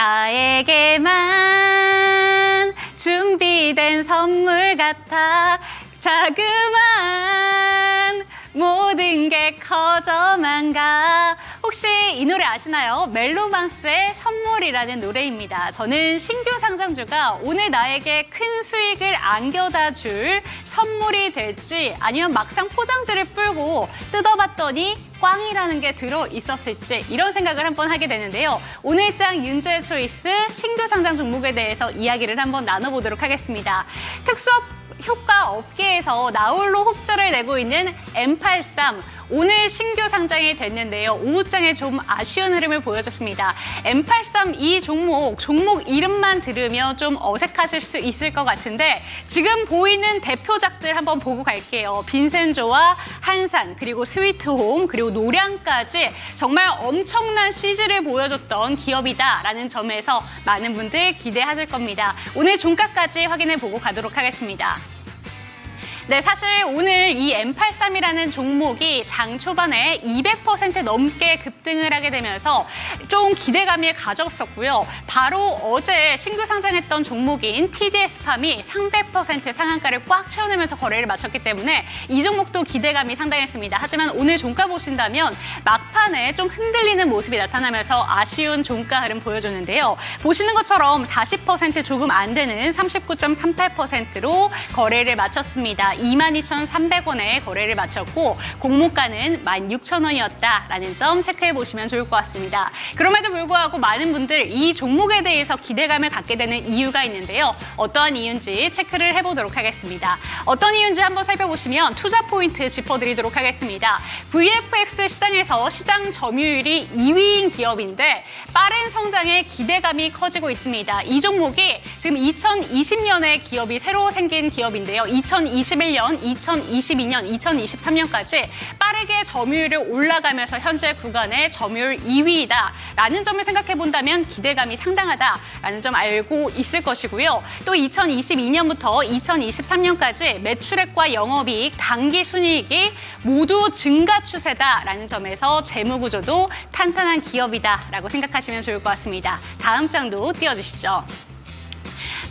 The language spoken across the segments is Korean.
나에게만 준비된 선물 같아 자그만 모든 게 커져만 가. 혹시 이 노래 아시나요? 멜로망스의 선물이라는 노래입니다. 저는 신규 상장주가 오늘 나에게 큰 수익을 안겨다 줄 선물이 될지 아니면 막상 포장지를 풀고 뜯어봤더니 꽝이라는 게 들어있었을지 이런 생각을 한번 하게 되는데요. 오늘 장 윤재의 초이스 신규 상장 종목에 대해서 이야기를 한번 나눠보도록 하겠습니다. 특수업 효과 업계에서 나홀로 혹자를 내고 있는 M83 오늘 신규 상장이 됐는데요. 오후장에 좀 아쉬운 흐름을 보여줬습니다. M83 이 종목 이름만 들으면 좀 어색하실 수 있을 것 같은데 지금 보이는 대표작들 한번 보고 갈게요. 빈센조와 한산 그리고 스위트홈 그리고 노량까지 정말 엄청난 CG를 보여줬던 기업이다라는 점에서 많은 분들 기대하실 겁니다. 오늘 종가까지 확인해 보고 가도록 하겠습니다. 네, 사실 오늘 이 M83이라는 종목이 장 초반에 200% 넘게 급등을 하게 되면서 좀 기대감이 가졌었고요. 바로 어제 신규 상장했던 종목인 TDS팜이 300% 상한가를 꽉 채워내면서 거래를 마쳤기 때문에 이 종목도 기대감이 상당했습니다. 하지만 오늘 종가 보신다면 막판에 좀 흔들리는 모습이 나타나면서 아쉬운 종가 흐름 보여줬는데요. 보시는 것처럼 40% 조금 안 되는 39.38%로 거래를 마쳤습니다. 22,300원에 거래를 마쳤고 공모가는 16,000원이었다라는 점 체크해 보시면 좋을 것 같습니다. 그럼에도 불구하고 많은 분들 이 종목에 대해서 기대감을 갖게 되는 이유가 있는데요. 어떠한 이유인지 체크를 해보도록 하겠습니다. 어떤 이유인지 한번 살펴보시면 투자 포인트 짚어드리도록 하겠습니다. VFX 시장에서 시장 점유율이 2위인 기업인데 빠른 성장에 기대감이 커지고 있습니다. 이 종목이 지금 2020년에 기업이 새로 생긴 기업인데요. 2021년, 2022년, 2023년까지 빠르게 점유율이 올라가면서 현재 구간의 점유율 2위이다라는 점을 생각해 본다면 기대감이 상당하다라는 점 알고 있을 것이고요. 또 2022년부터 2023년까지 매출액과 영업이익, 당기순이익이 모두 증가 추세다라는 점에서 재무구조도 탄탄한 기업이다라고 생각하시면 좋을 것 같습니다. 다음 장도 띄워주시죠.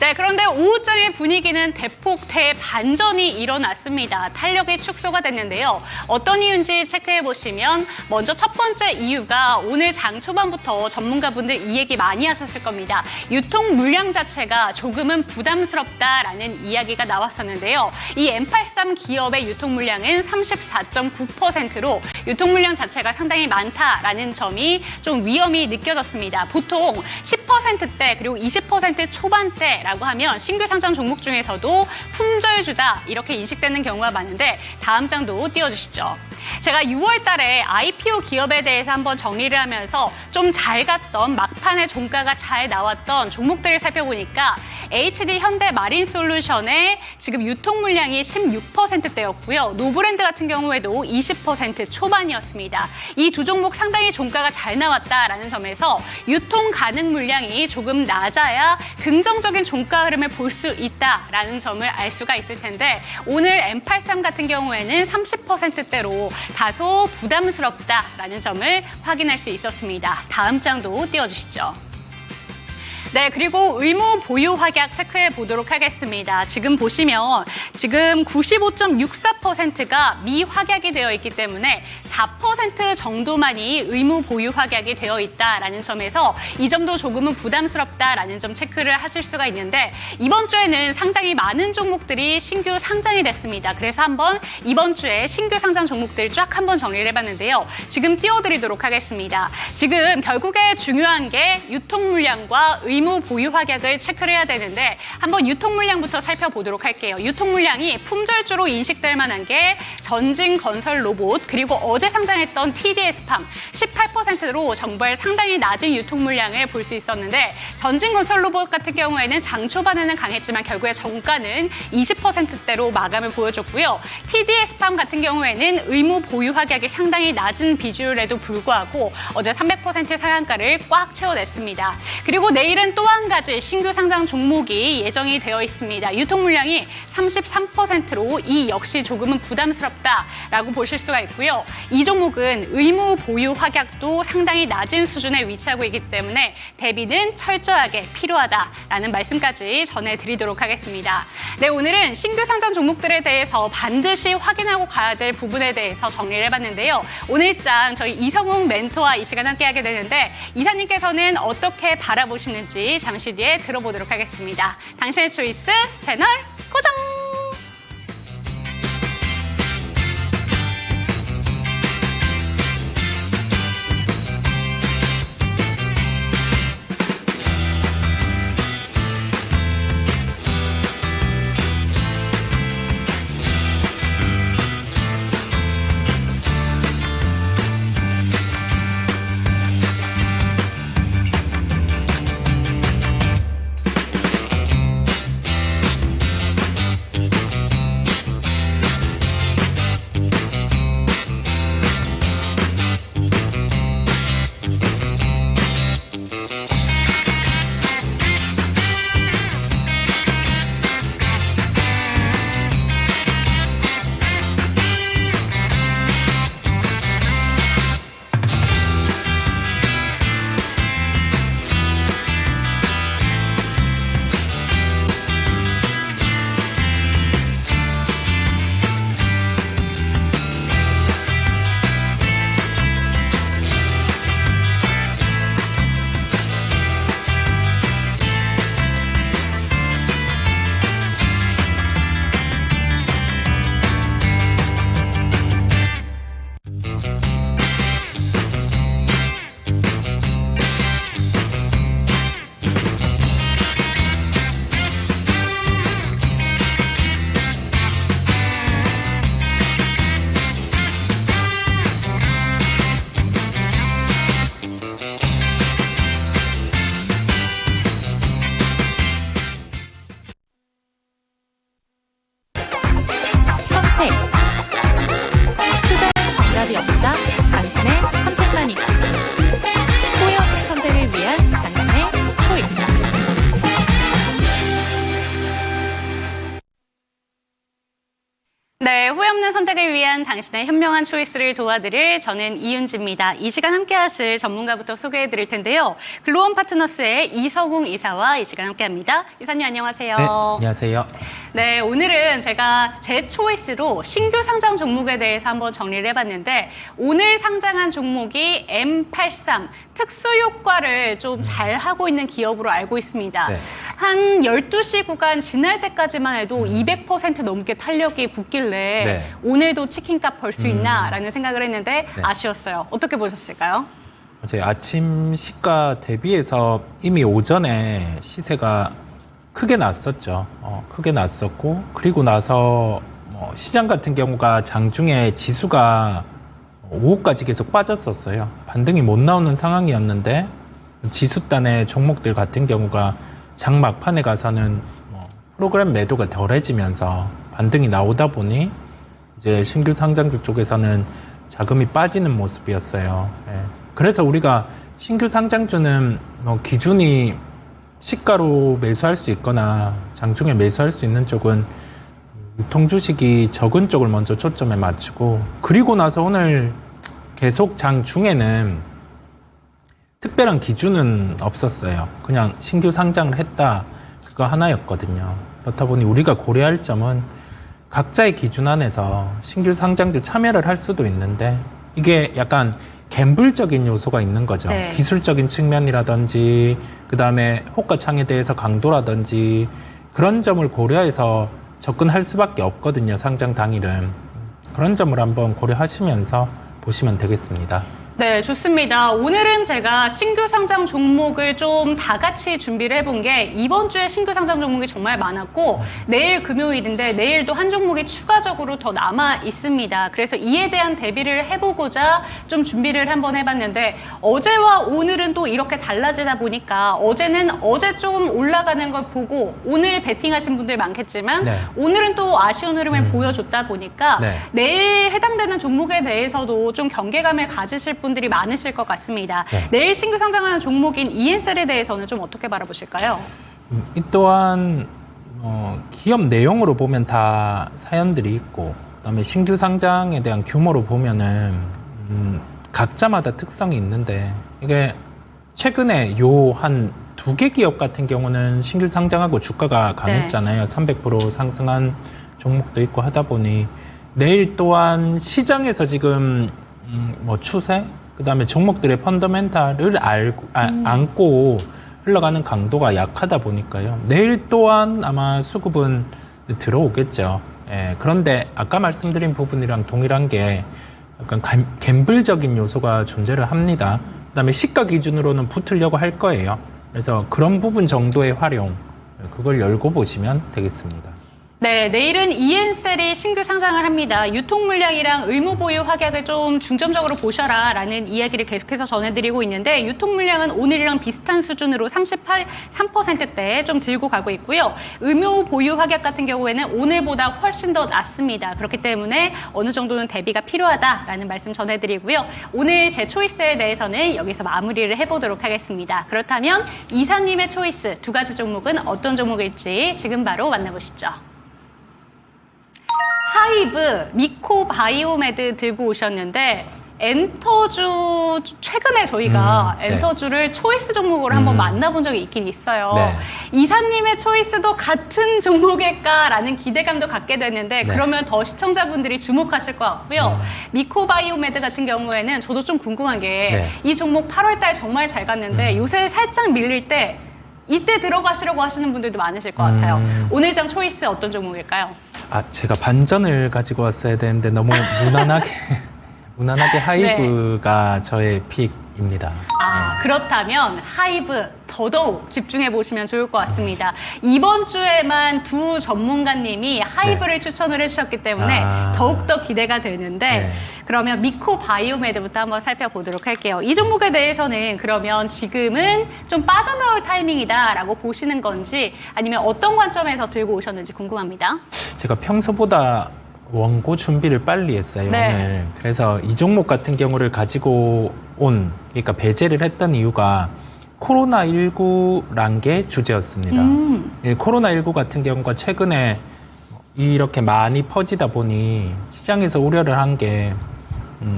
네, 그런데 오후장의 분위기는 대폭 대반전이 일어났습니다. 탄력이 축소가 됐는데요. 어떤 이유인지 체크해 보시면 먼저 첫 번째 이유가 오늘 장 초반부터 전문가분들 이 얘기 많이 하셨을 겁니다. 유통 물량 자체가 조금은 부담스럽다라는 이야기가 나왔었는데요. 이 M83 기업의 유통 물량은 34.9%로 유통 물량 자체가 상당히 많다라는 점이 좀 위험이 느껴졌습니다. 보통 10%대 그리고 20% 초반대 라고 하면 신규 상장 종목 중에서도 품절주다 이렇게 인식되는 경우가 많은데 다음 장도 띄워주시죠. 제가 6월 달에 IPO 기업에 대해서 한번 정리를 하면서 좀 잘 갔던 막판에 종가가 잘 나왔던 종목들을 살펴보니까 HD 현대 마린솔루션의 지금 유통 물량이 16%대였고요. 노브랜드 같은 경우에도 20% 초반이었습니다. 이 두 종목 상당히 종가가 잘 나왔다라는 점에서 유통 가능 물량이 조금 낮아야 긍정적인 종가 흐름을 볼 수 있다라는 점을 알 수가 있을 텐데 오늘 M83 같은 경우에는 30%대로 다소 부담스럽다라는 점을 확인할 수 있었습니다. 다음 장도 띄워주시죠. 네, 그리고 의무 보유 확약 체크해 보도록 하겠습니다. 지금 보시면 지금 95.64%가 미확약이 되어 있기 때문에 4% 정도만이 의무 보유 확약이 되어 있다라는 점에서 이 점도 조금은 부담스럽다라는 점 체크를 하실 수가 있는데 이번 주에는 상당히 많은 종목들이 신규 상장이 됐습니다. 그래서 한번 이번 주에 신규 상장 종목들 쫙 한번 정리를 해봤는데요. 지금 띄워드리도록 하겠습니다. 지금 결국에 중요한 게 유통 물량과 의무 보유 확약을 체크를 해야 되는데 한번 유통 물량부터 살펴보도록 할게요. 유통 물량이 품절주로 인식될 만한 게 전진건설로봇 그리고 어제 상장했던 TDS팜 18%로 정말 상당히 낮은 유통 물량을 볼 수 있었는데 전진건설로봇 같은 경우에는 장 초반에는 강했지만 결국에 정가는 20%대로 마감을 보여줬고요. TDS팜 같은 경우에는 의무 보유 확약이 상당히 낮은 비율에도 불구하고 어제 300% 상한가를 꽉 채워냈습니다. 그리고 내일은 오늘은 또 한 가지 신규 상장 종목이 예정이 되어 있습니다. 유통 물량이 33%로 이 역시 조금은 부담스럽다라고 보실 수가 있고요. 이 종목은 의무 보유 확약도 상당히 낮은 수준에 위치하고 있기 때문에 대비는 철저하게 필요하다라는 말씀까지 전해드리도록 하겠습니다. 네, 오늘은 신규 상장 종목들에 대해서 반드시 확인하고 가야 될 부분에 대해서 정리를 해봤는데요. 오늘장 저희 이성웅 멘토와 이 시간 함께하게 되는데 이사님께서는 어떻게 바라보시는지 잠시 뒤에 들어보도록 하겠습니다. 당신의 초이스 채널 고정! 투자는 정답이 없다. 당신의 선택만 있다. 후회 없는 선택을 위한 당신의 초이스. 네, 후회 없는 선택을 위한 당신의 현명한 초이스를 도와드릴 저는 이윤지입니다. 이 시간 함께 하실 전문가부터 소개해 드릴 텐데요. 글로원 파트너스의 이성웅 이사와 이 시간 함께 합니다. 이사님 안녕하세요. 네, 안녕하세요. 네, 오늘은 제가 제 초이스로 신규 상장 종목에 대해서 한번 정리를 해봤는데 오늘 상장한 종목이 M83 특수효과를 좀 잘 하고 있는 기업으로 알고 있습니다. 네. 한 12시 구간 지날 때까지만 해도 200% 넘게 탄력이 붙길래 네. 오늘도 치킨값 벌 수 있나라는 생각을 했는데 네. 아쉬웠어요. 어떻게 보셨을까요? 어제 아침 시가 대비해서 이미 오전에 시세가 크게 났었죠. 크게 났었고 그리고 나서 시장 같은 경우가 장중에 지수가 오후까지 계속 빠졌었어요. 반등이 못 나오는 상황이었는데 지수단의 종목들 같은 경우가 장 막판에 가서는 프로그램 매도가 덜해지면서 반등이 나오다 보니 이제 신규 상장주 쪽에서는 자금이 빠지는 모습이었어요. 예. 그래서 우리가 신규 상장주는 기준이 시가로 매수할 수 있거나 장중에 매수할 수 있는 쪽은 유통 주식이 적은 쪽을 먼저 초점에 맞추고 그리고 나서 오늘 계속 장중에는 특별한 기준은 없었어요. 그냥 신규 상장을 했다 그거 하나였거든요. 그렇다 보니 우리가 고려할 점은 각자의 기준 안에서 신규 상장주 참여를 할 수도 있는데 이게 약간 갬블적인 요소가 있는 거죠. 네. 기술적인 측면이라든지 그다음에 호가창에 대해서 강도라든지 그런 점을 고려해서 접근할 수밖에 없거든요. 상장 당일은. 그런 점을 한번 고려하시면서 보시면 되겠습니다. 네, 좋습니다. 오늘은 제가 신규 상장 종목을 좀 다 같이 준비를 해본 게 이번 주에 신규 상장 종목이 정말 많았고 내일 금요일인데 내일도 한 종목이 추가적으로 더 남아 있습니다. 그래서 이에 대한 대비를 해보고자 좀 준비를 한번 해봤는데 어제와 오늘은 또 이렇게 달라지다 보니까 어제는 어제 좀 올라가는 걸 보고 오늘 베팅하신 분들 많겠지만 네. 오늘은 또 아쉬운 흐름을 보여줬다 보니까 네. 내일 해당되는 종목에 대해서도 좀 경계감을 가지실 분들이 많으실 것 같습니다. 네. 내일 신규 상장하는 종목인 ENCell에 대해서는 좀 어떻게 바라보실까요? 이 또한 기업 내용으로 보면 다 사연들이 있고, 그다음에 신규 상장에 대한 규모로 보면은 각자마다 특성이 있는데, 이게 최근에 요 한 2개 기업 같은 경우는 신규 상장하고 주가가 강했잖아요. 300% 상승한 종목도 있고 하다 보니, 내일 또한 시장에서 지금 뭐 추세, 그다음에 종목들의 펀더멘탈을 안고 흘러가는 강도가 약하다 보니까요. 내일 또한 아마 수급은 들어오겠죠. 예, 그런데 아까 말씀드린 부분이랑 동일한 게 약간 갬블적인 요소가 존재를 합니다. 그다음에 시가 기준으로는 붙으려고 할 거예요. 그래서 그런 부분 정도의 활용, 그걸 열고 보시면 되겠습니다. 네, 내일은 ENCell이 신규 상장을 합니다. 유통 물량이랑 의무 보유 확약을 좀 중점적으로 보셔라라는 이야기를 계속해서 전해드리고 있는데, 유통 물량은 오늘이랑 비슷한 수준으로 3%대 좀 들고 가고 있고요. 의무 보유 확약 같은 경우에는 오늘보다 훨씬 더 낮습니다. 그렇기 때문에 어느 정도는 대비가 필요하다라는 말씀 전해드리고요. 오늘 제 초이스에 대해서는 여기서 마무리를 해보도록 하겠습니다. 그렇다면 이사님의 초이스 2가지 종목은 어떤 종목일지 지금 바로 만나보시죠. 하이브, 미코바이오메드 들고 오셨는데, 엔터주 최근에 저희가 네. 엔터주를 초이스 종목으로 한번 만나본 적이 있긴 있어요. 네. 이사님의 초이스도 같은 종목일까라는 기대감도 갖게 됐는데, 네. 그러면 더 시청자분들이 주목하실 것 같고요. 미코바이오메드 같은 경우에는 저도 좀 궁금한 게, 네. 이 종목 8월달 정말 잘 갔는데 요새 살짝 밀릴 때 이때 들어가시려고 하시는 분들도 많으실 것 같아요. 오늘 장 초이스 어떤 종목일까요? 제가 반전을 가지고 왔어야 되는데 너무 무난하게 하이브가 저의 픽입니다. 그렇다면 하이브 더더욱 집중해 보시면 좋을 것 같습니다. 이번 주에만 2 전문가님이 하이브를 추천을 해주셨기 때문에 더욱더 기대가 되는데, 그러면 미코바이오메드부터 한번 살펴보도록 할게요. 이 종목에 대해서는 그러면 지금은 좀 빠져나올 타이밍이다라고 보시는 건지, 아니면 어떤 관점에서 들고 오셨는지 궁금합니다. 제가 평소보다 원고 준비를 빨리 했어요, 네. 오늘. 그래서 이 종목 같은 경우를 가지고 그러니까 배제를 했던 이유가 코로나19란 게 주제였습니다. 코로나19 같은 경우가 최근에 이렇게 많이 퍼지다 보니 시장에서 우려를 한 게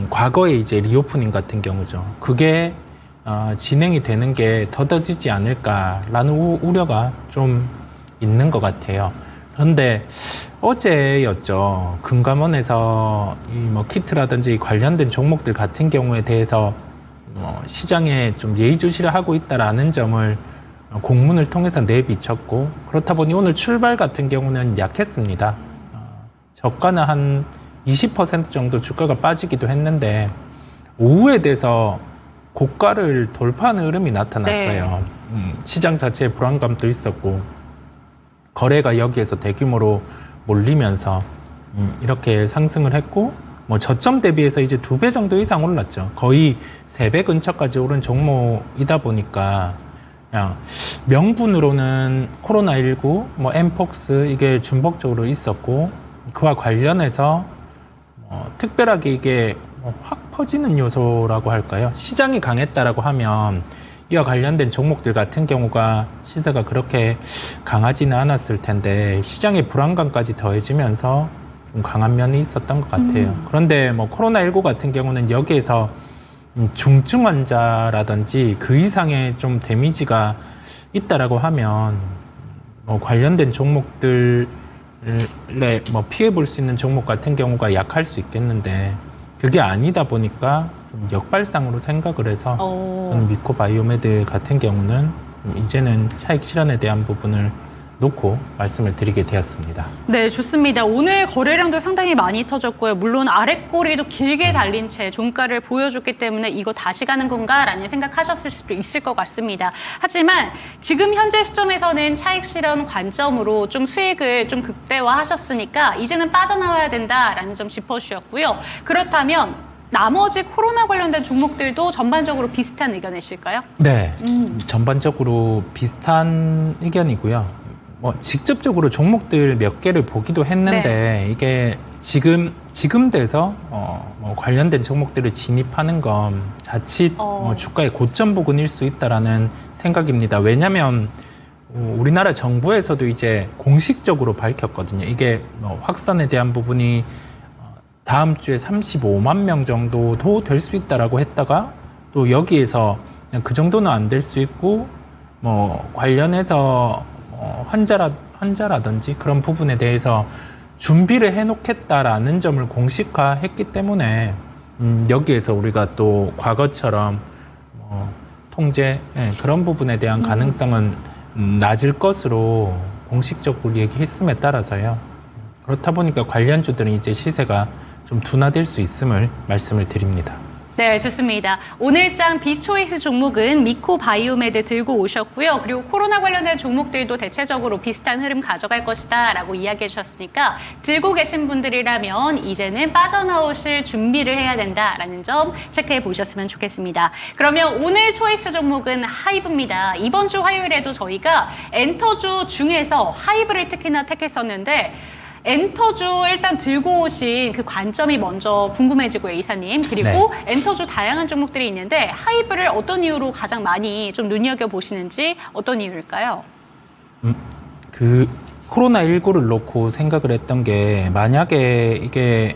과거에 이제 리오프닝 같은 경우죠. 그게 진행이 되는 게 더뎌지지 않을까라는 우려가 좀 있는 것 같아요. 그런데 어제였죠. 금감원에서 이 뭐 키트라든지 관련된 종목들 같은 경우에 대해서 시장에 좀 예의주시를 하고 있다라는 점을 공문을 통해서 내비쳤고, 그렇다 보니 오늘 출발 같은 경우는 약했습니다. 저가는 한 20% 정도 주가가 빠지기도 했는데, 오후에 돼서 고가를 돌파하는 흐름이 나타났어요. 시장 자체에 불안감도 있었고, 거래가 여기에서 대규모로 몰리면서 이렇게 상승을 했고, 뭐 저점 대비해서 이제 2배 정도 이상 올랐죠. 거의 3배 근처까지 오른 종목이다 보니까, 그냥 명분으로는 코로나19, 뭐 엠폭스 이게 중복적으로 있었고, 그와 관련해서 특별하게 이게 확 퍼지는 요소라고 할까요? 시장이 강했다라고 하면 이와 관련된 종목들 같은 경우가 시세가 그렇게 강하지는 않았을 텐데, 시장의 불안감까지 더해지면서 좀 강한 면이 있었던 것 같아요. 그런데 뭐 코로나19 같은 경우는 여기에서 중증 환자라든지 그 이상의 좀 데미지가 있다라고 하면 뭐 관련된 종목들에 뭐 피해 볼 수 있는 종목 같은 경우가 약할 수 있겠는데, 그게 아니다 보니까 좀 역발상으로 생각을 해서 저는 미코바이오메드 같은 경우는 이제는 차익 실현에 대한 부분을 놓고 말씀을 드리게 되었습니다. 네, 좋습니다. 오늘 거래량도 상당히 많이 터졌고요. 물론 아랫꼬리도 길게 달린 채 종가를 보여줬기 때문에 이거 다시 가는 건가라는 생각하셨을 수도 있을 것 같습니다. 하지만 지금 현재 시점에서는 차익 실현 관점으로 좀 수익을 좀 극대화하셨으니까 이제는 빠져나와야 된다라는 점 짚어주셨고요. 그렇다면 나머지 코로나 관련된 종목들도 전반적으로 비슷한 의견이실까요? 네, 전반적으로 비슷한 의견이고요. 뭐 직접적으로 종목들 몇 개를 보기도 했는데 이게 지금 돼서 뭐 관련된 종목들을 진입하는 건 자칫 주가의 고점 부근일 수 있다라는 생각입니다. 왜냐하면 우리나라 정부에서도 이제 공식적으로 밝혔거든요. 이게 뭐 확산에 대한 부분이 다음 주에 35만 명 정도도 될 수 있다라고 했다가 또 여기에서 그냥 그 정도는 안 될 수 있고 뭐 관련해서 환자라든지 그런 부분에 대해서 준비를 해놓겠다라는 점을 공식화했기 때문에 여기에서 우리가 또 과거처럼 통제 그런 부분에 대한 가능성은 낮을 것으로 공식적으로 얘기했음에 따라서요. 그렇다 보니까 관련주들은 이제 시세가 좀 둔화될 수 있음을 말씀을 드립니다. 네, 좋습니다. 오늘장 비초이스 종목은 미코바이오메드 들고 오셨고요. 그리고 코로나 관련된 종목들도 대체적으로 비슷한 흐름 가져갈 것이다 라고 이야기해 주셨으니까 들고 계신 분들이라면 이제는 빠져나오실 준비를 해야 된다라는 점 체크해 보셨으면 좋겠습니다. 그러면 오늘 초이스 종목은 하이브입니다. 이번 주 화요일에도 저희가 엔터주 중에서 하이브를 특히나 택했었는데 엔터주 일단 들고 오신 그 관점이 먼저 궁금해지고요, 이사님. 그리고 엔터주 다양한 종목들이 있는데 하이브를 어떤 이유로 가장 많이 좀 눈여겨보시는지 어떤 이유일까요? 그 코로나19를 놓고 생각을 했던 게 만약에 이게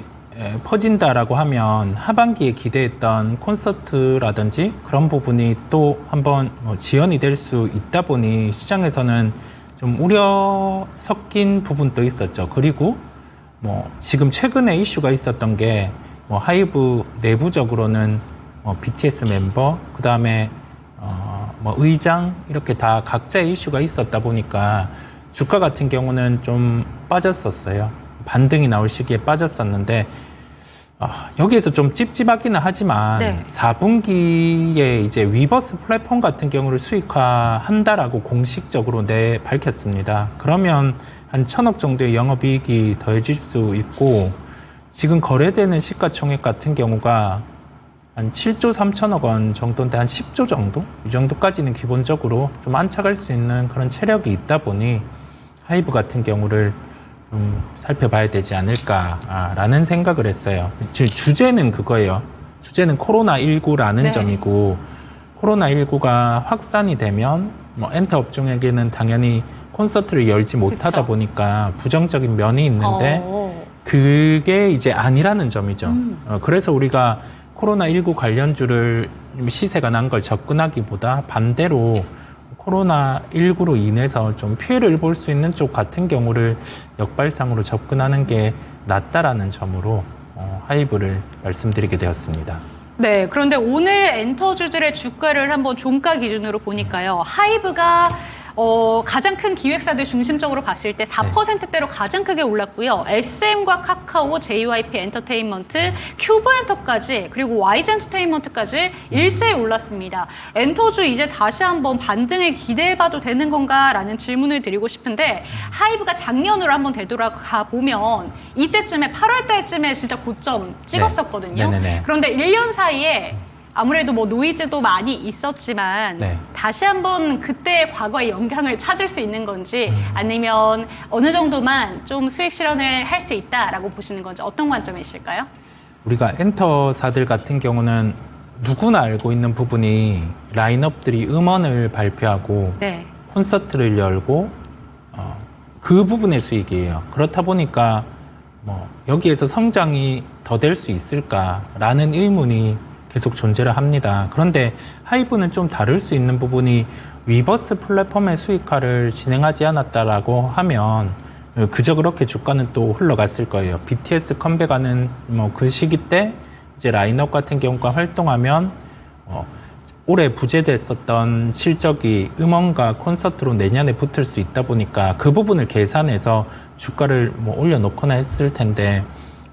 퍼진다라고 하면 하반기에 기대했던 콘서트라든지 그런 부분이 또 한번 지연이 될 수 있다 보니 시장에서는 좀 우려 섞인 부분도 있었죠. 그리고 뭐 지금 최근에 이슈가 있었던 게 뭐 하이브 내부적으로는 BTS 멤버, 그 다음에 뭐 의장 이렇게 다 각자의 이슈가 있었다 보니까 주가 같은 경우는 좀 빠졌었어요. 반등이 나올 시기에 빠졌었는데 여기에서 좀 찝찝하기는 하지만 4분기에 이제 위버스 플랫폼 같은 경우를 수익화한다라고 공식적으로 밝혔습니다. 그러면 한 1,000억 정도의 영업이익이 더해질 수 있고 지금 거래되는 시가총액 같은 경우가 한 7조 3천억 원 정도인데 한 10조 정도? 이 정도까지는 기본적으로 좀 안착할 수 있는 그런 체력이 있다 보니 하이브 같은 경우를 좀 살펴봐야 되지 않을까라는 생각을 했어요. 주제는 그거예요. 주제는 코로나19라는 점이고 코로나19가 확산이 되면 뭐 엔터 업종에게는 당연히 콘서트를 열지 못하다 보니까 부정적인 면이 있는데 그게 이제 아니라는 점이죠. 그래서 우리가 코로나19 관련주를 시세가 난 걸 접근하기보다 반대로 코로나19로 인해서 좀 피해를 볼 수 있는 쪽 같은 경우를 역발상으로 접근하는 게 낫다라는 점으로 하이브를 말씀드리게 되었습니다. 네, 그런데 오늘 엔터주들의 주가를 한번 종가 기준으로 보니까요. 하이브가 가장 큰 기획사들 중심적으로 봤을 때 4%대로 가장 크게 올랐고요. SM과 카카오, JYP 엔터테인먼트, 큐브엔터까지 그리고 YG 엔터테인먼트까지 일제히 올랐습니다. 엔터주 이제 다시 한번 반등을 기대해봐도 되는 건가라는 질문을 드리고 싶은데 하이브가 작년으로 한번 되돌아가 보면 이때쯤에 8월 달쯤에 진짜 고점 찍었었거든요. 그런데 1년 사이에 아무래도 뭐 노이즈도 많이 있었지만 다시 한번 그때 과거의 영향을 찾을 수 있는 건지 아니면 어느 정도만 좀 수익 실현을 할 수 있다라고 보시는 건지 어떤 관점이실까요? 우리가 엔터사들 같은 경우는 누구나 알고 있는 부분이 라인업들이 음원을 발표하고 콘서트를 열고 그 부분의 수익이에요. 그렇다 보니까 뭐 여기에서 성장이 더 될 수 있을까라는 의문이 계속 존재를 합니다. 그런데 하이브는 좀 다를 수 있는 부분이 위버스 플랫폼의 수익화를 진행하지 않았다라고 하면 그저 그렇게 주가는 또 흘러갔을 거예요. BTS 컴백하는 뭐 그 시기 때 이제 라인업 같은 경우가 활동하면 올해 부재됐었던 실적이 음원과 콘서트로 내년에 붙을 수 있다 보니까 그 부분을 계산해서 주가를 뭐 올려놓거나 했을 텐데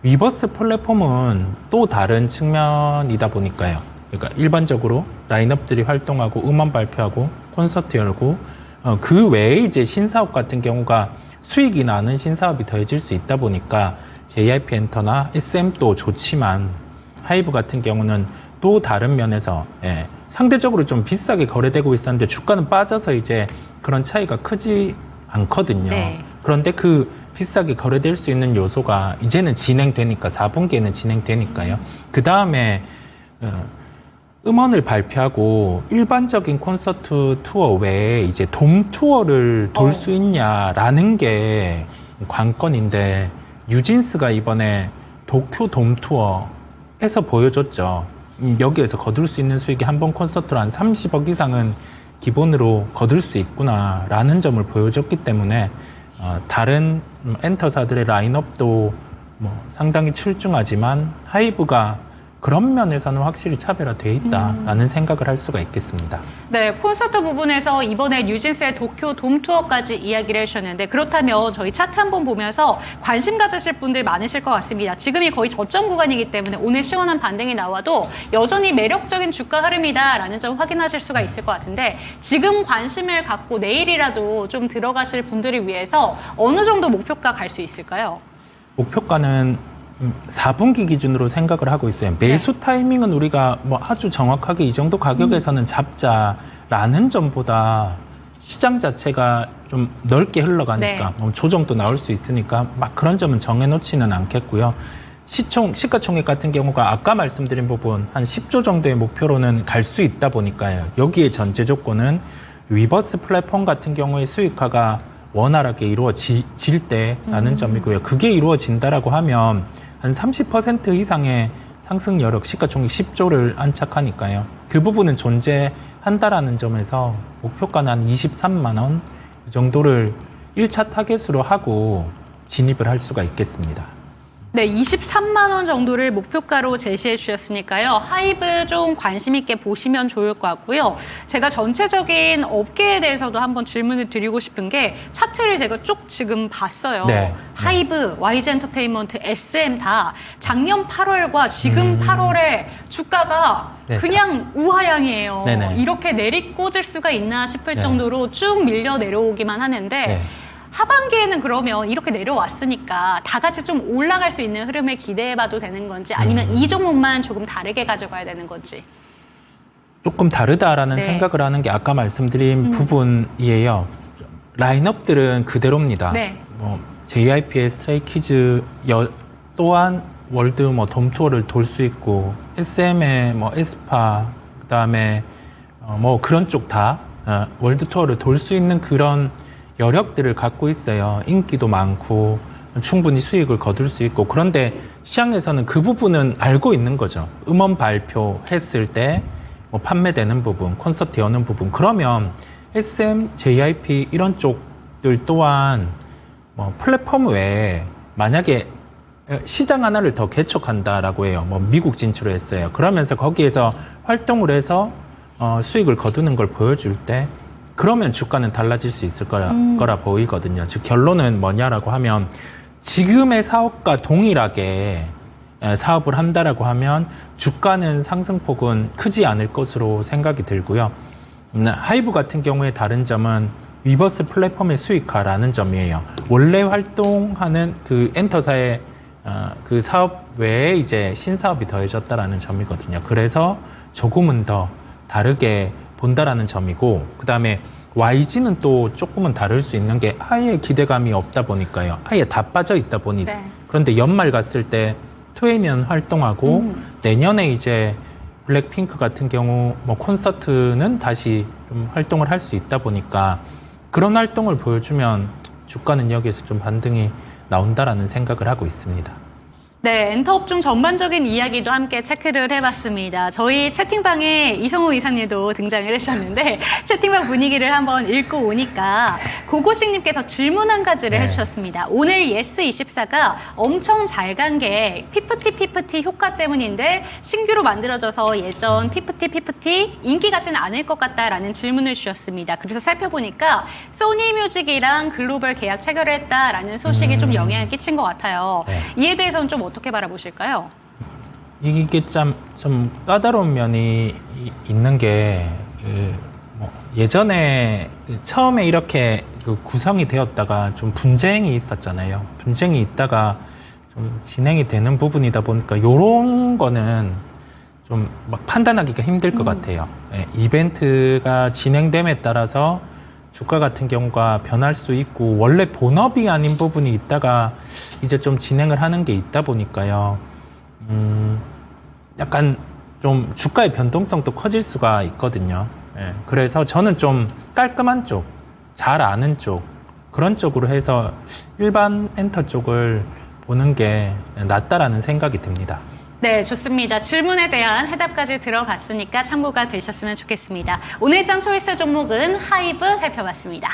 위버스 플랫폼은 또 다른 측면이다 보니까요. 그러니까 일반적으로 라인업들이 활동하고 음원 발표하고 콘서트 열고 그 외에 이제 신사업 같은 경우가 수익이 나는 신사업이 더해질 수 있다 보니까 JYP 엔터나 SM도 좋지만 하이브 같은 경우는 또 다른 면에서 상대적으로 좀 비싸게 거래되고 있었는데 주가는 빠져서 이제 그런 차이가 크지 않거든요. 네. 그런데 그 비싸게 거래될 수 있는 요소가 이제는 진행되니까 4분기에는 진행되니까요. 그 다음에 음원을 발표하고 일반적인 콘서트 투어 외에 이제 돔 투어를 돌 수 있냐라는 게 관건인데 뉴진스가 이번에 도쿄 돔 투어에서 보여줬죠. 여기에서 거둘 수 있는 수익이 한 번 콘서트로 한 30억 이상은 기본으로 거둘 수 있구나라는 점을 보여줬기 때문에 다른 엔터사들의 라인업도 뭐 상당히 출중하지만 하이브가 그런 면에서는 확실히 차별화되어 있다라는 생각을 할 수가 있겠습니다. 네, 콘서트 부분에서 이번에 뉴진스의 도쿄 돔 투어까지 이야기를 해주셨는데 그렇다면 저희 차트 한번 보면서 관심 가지실 분들 많으실 것 같습니다. 지금이 거의 저점 구간이기 때문에 오늘 시원한 반등이 나와도 여전히 매력적인 주가 흐름이다라는 점 확인하실 수가 있을 것 같은데 지금 관심을 갖고 내일이라도 좀 들어가실 분들을 위해서 어느 정도 목표가 갈 수 있을까요? 목표가는 4분기 기준으로 생각을 하고 있어요. 매수 타이밍은 우리가 뭐 아주 정확하게 이 정도 가격에서는 잡자라는 점보다 시장 자체가 좀 넓게 흘러가니까 뭐 조정도 나올 수 있으니까 막 그런 점은 정해놓지는 않겠고요. 시가총액 같은 경우가 아까 말씀드린 부분 한 10조 정도의 목표로는 갈 수 있다 보니까요. 여기에 전제 조건은 위버스 플랫폼 같은 경우의 수익화가 원활하게 이루어질 때라는 점이고요. 그게 이루어진다라고 하면 한 30% 이상의 상승 여력 시가총액 10조를 안착하니까요. 그 부분은 존재한다라는 점에서 목표가는 한 23만 원 이 정도를 1차 타겟으로 하고 진입을 할 수가 있겠습니다. 네, 23만 원 정도를 목표가로 제시해 주셨으니까요. 하이브 좀 관심 있게 보시면 좋을 것 같고요. 제가 전체적인 업계에 대해서도 한번 질문을 드리고 싶은 게 차트를 제가 쭉 지금 봤어요. 네. 하이브, YG 엔터테인먼트, SM 다 작년 8월과 지금 8월에 주가가 네, 그냥 우하향이에요. 네네. 이렇게 내리꽂을 수가 있나 싶을 네. 정도로 쭉 밀려 내려오기만 하는데 네. 하반기에는 그러면 이렇게 내려왔으니까 다 같이 좀 올라갈 수 있는 흐름을 기대해봐도 되는 건지 아니면 이 종목만 조금 다르게 가져가야 되는 건지. 조금 다르다라는 네. 생각을 하는 게 아까 말씀드린 부분이에요. 라인업들은 그대로입니다. 네. 뭐 JYP의 스트레이키즈 또한 월드 뭐 돔 투어를 돌 수 있고 SM의 뭐 에스파 그다음에 뭐 그런 쪽 다 월드 투어를 돌 수 있는 그런 여력들을 갖고 있어요. 인기도 많고 충분히 수익을 거둘 수 있고 그런데 시장에서는 그 부분은 알고 있는 거죠. 음원 발표했을 때 뭐 판매되는 부분, 콘서트 여는 부분 그러면 SM, JYP 이런 쪽들 또한 뭐 플랫폼 외에 만약에 시장 하나를 더 개척한다라고 해요. 뭐 미국 진출을 했어요. 그러면서 거기에서 활동을 해서 수익을 거두는 걸 보여줄 때 그러면 주가는 달라질 수 있을 거라 보이거든요. 즉 결론은 뭐냐라고 하면 지금의 사업과 동일하게 사업을 한다라고 하면 주가는 상승폭은 크지 않을 것으로 생각이 들고요. 하이브 같은 경우에 다른 점은 위버스 플랫폼의 수익화라는 점이에요. 원래 활동하는 그 엔터사의 그 사업 외에 이제 신사업이 더해졌다라는 점이거든요. 그래서 조금은 더 다르게 본다라는 점이고 그다음에 YG는 또 조금은 다를 수 있는 게 아예 기대감이 없다 보니까요. 아예 다 빠져 있다 보니 네. 그런데 연말 갔을 때 2NE1 활동하고 내년에 이제 블랙핑크 같은 경우 뭐 콘서트는 다시 좀 활동을 할 수 있다 보니까 그런 활동을 보여주면 주가는 여기에서 좀 반등이 나온다라는 생각을 하고 있습니다. 네, 엔터업종 전반적인 이야기도 함께 체크를 해봤습니다. 저희 채팅방에 이성호 이사님도 등장을 하셨는데 채팅방 분위기를 한번 읽고 오니까 고고식님께서 질문 한 가지를 네. 해주셨습니다. 오늘 예스24가 엄청 잘 간 게 피프티 효과 때문인데 신규로 만들어져서 예전 피프티 인기 같지는 않을 것 같다라는 질문을 주셨습니다. 그래서 살펴보니까 소니뮤직이랑 글로벌 계약 체결을 했다라는 소식이 좀 영향을 끼친 것 같아요. 네. 이에 대해서는 좀 어떻게 바라보실까요? 이게 좀 까다로운 면이 있는 게 뭐 예전에 처음에 이렇게 그 구성이 되었다가 좀 분쟁이 있었잖아요. 분쟁이 있다가 좀 진행이 되는 부분이다 보니까 이런 거는 좀 막 판단하기가 힘들 것 같아요. 예, 이벤트가 진행됨에 따라서 주가 같은 경우가 변할 수 있고 원래 본업이 아닌 부분이 있다가 이제 좀 진행을 하는 게 있다 보니까요. 약간 좀 주가의 변동성도 커질 수가 있거든요. 예, 그래서 저는 좀 깔끔한 쪽, 잘 아는 쪽 그런 쪽으로 해서 일반 엔터 쪽을 보는 게 낫다라는 생각이 듭니다. 네, 좋습니다. 질문에 대한 해답까지 들어봤으니까 참고가 되셨으면 좋겠습니다. 오늘 장 초이스 종목은 하이브 살펴봤습니다.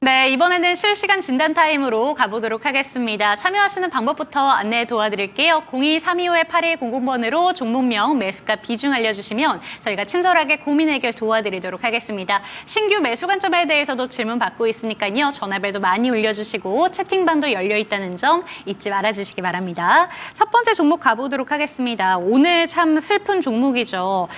네, 이번에는 실시간 진단 타임으로 가보도록 하겠습니다. 참여하시는 방법부터 안내 도와드릴게요. 02-325-8100번으로 종목명, 매수가 비중 알려주시면 저희가 친절하게 고민 해결 도와드리도록 하겠습니다. 신규 매수 관점에 대해서도 질문 받고 있으니까요. 전화벨도 많이 올려주시고 채팅방도 열려있다는 점 잊지 말아주시기 바랍니다. 첫 번째 종목 가보도록 하겠습니다. 오늘 참 슬픈 종목이죠.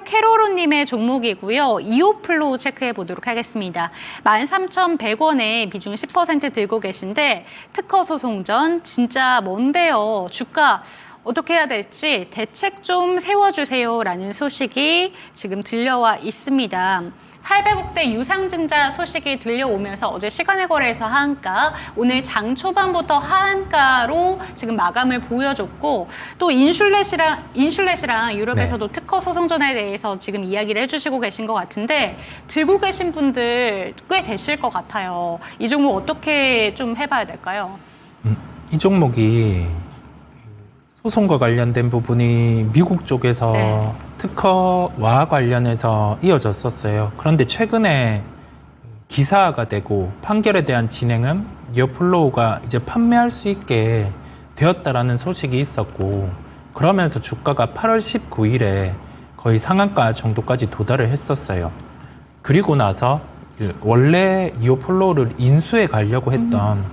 캐로로님의 종목이고요. 이오플로우 체크해 보도록 하겠습니다. 13,100원에 비중 10% 들고 계신데 특허 소송 전 진짜 뭔데요. 주가 어떻게 해야 될지 대책 좀 세워주세요라는 소식이 지금 들려와 있습니다. 800억대 유상증자 소식이 들려오면서 어제 시간의 거래에서 하한가, 오늘 장 초반부터 하한가로 지금 마감을 보여줬고 또 인슐렛이랑 유럽에서도 특허 소송전에 대해서 지금 이야기를 해주시고 계신 것 같은데 들고 계신 분들 꽤 되실 것 같아요. 이 종목 어떻게 좀 해봐야 될까요? 이 종목이 소송과 관련된 부분이 미국 쪽에서 네. 특허와 관련해서 이어졌었어요. 그런데 최근에 기사화가 되고 판결에 대한 진행은 이어플로우가 이제 판매할 수 있게 되었다라는 소식이 있었고, 그러면서 주가가 8월 19일에 거의 상한가 정도까지 도달을 했었어요. 그리고 나서 원래 이어플로우를 인수해 가려고 했던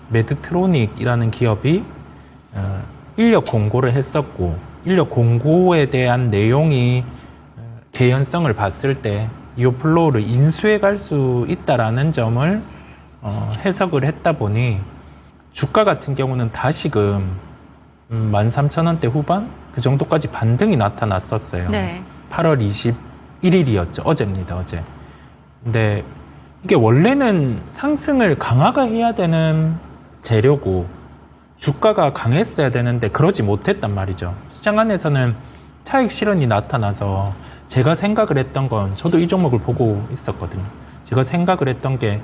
메드트로닉이라는 기업이 인력 공고를 했었고, 인력 공고에 대한 내용이 개연성을 봤을 때 이오플로우를 인수해 갈 수 있다라는 점을 해석을 했다 보니 주가 같은 경우는 다시금 13,000원대 후반 그 정도까지 반등이 나타났었어요. 네. 8월 21일이었죠. 어제입니다. 어제. 근데 이게 원래는 상승을 강화가 해야 되는 재료고 주가가 강했어야 되는데 그러지 못했단 말이죠. 시장 안에서는 차익 실현이 나타나서 제가 생각을 했던 건, 저도 이 종목을 보고 있었거든요. 제가 생각을 했던 게